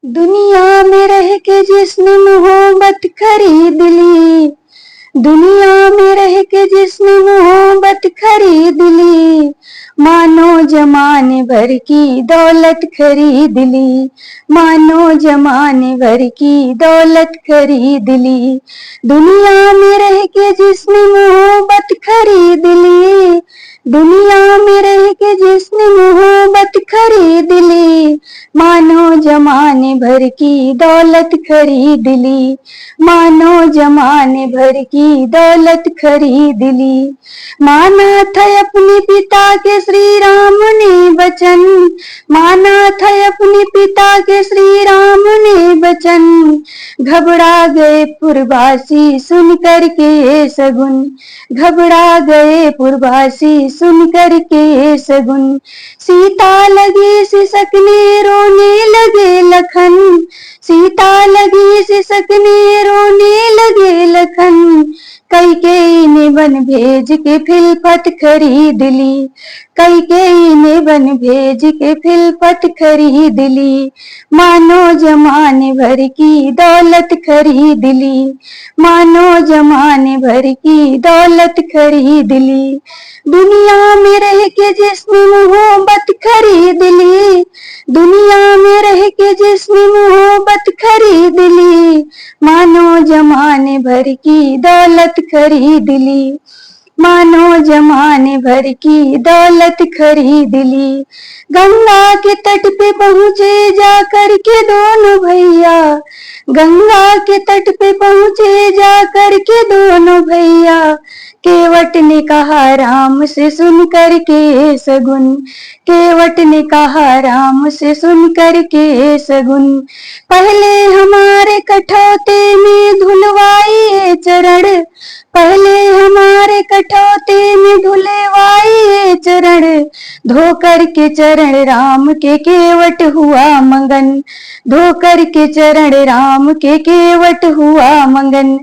दुनिया में रह के जिसने मोहब्बत खरीद ली, दुनिया में रह के जिसने मोहब्बत खरीद ली, मानो जमाने भर की दौलत खरीद ली, मानो जमाने भर की दौलत खरीद ली। दुनिया में रह के जिसने मोहब्बत खरीद ली, दुनिया में रह के जिसने मोहब्बत खरीद ली, मानो जमाने भर की दौलत खरीद ली, मानो जमाने भर की दौलत खरीद ली। माना था अपने पिता के श्री राम ने वचन, माना था अपने पिता के श्री राम ने वचन, घबरा गए पुरवासी सुन कर के ये सगुन, घबरा गए पुरवासी सुन कर के ये सगुन। सीता लगी सिसकने रोने लगे लखन, सीता लगी सिसकने रोने लगे लखन, कैकेयी ने वन भेज के खिलफत खरीद ली, कैकेयी ने वन भेज के खिलफत खरीद ली, मानो जमाने भर की दौलत खरीद ली, मानो जमाने भर की दौलत खरीद ली। दुनिया में रह के जिसने मोहब्बत खरीद ली, दुनिया में रह के जिसने मोहब्बत खरीद ली, मानो जमाने भर की दौलत खरीद ली, मानो जमाने भर की दौलत खरीद ली। गंगा के तट पे पहुंचे जा कर के दोनों भैया, गंगा के तट पे पहुंचे जा कर के दोनों भैया, केवट ने कहा राम से सुन कर के सगुन, केवट ने कहा राम से सुन कर के सगुन। पहले हमारे कठौते में धुलवाइए चरण, पहले हमारे कठौते में धुलवाइए चरण, धोकर के चरण राम के केवट हुआ मंगन, धोकर के चरण राम के केवट हुआ मंगन।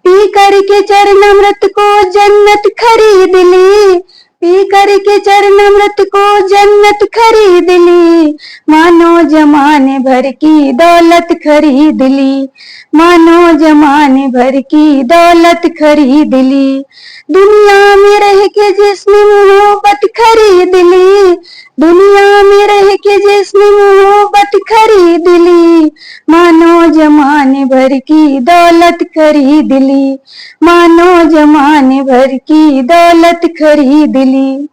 पी कर के चरणामृत को जन्नत खरीद ली, पी कर के चरणामृत को जन्नत खरीद ली, मानो जमाने भर की दौलत खरीद ली, मानो जमाने भर की दौलत खरीद ली। दुनिया में रह के जिसने मोहब्बत खरीद ली, दुनिया में रह के जिसने मोहब्बत खरीद ली, मानो जमाने भर की दौलत खरीद ली, मानो जमाने भर की दौलत खरीद ली।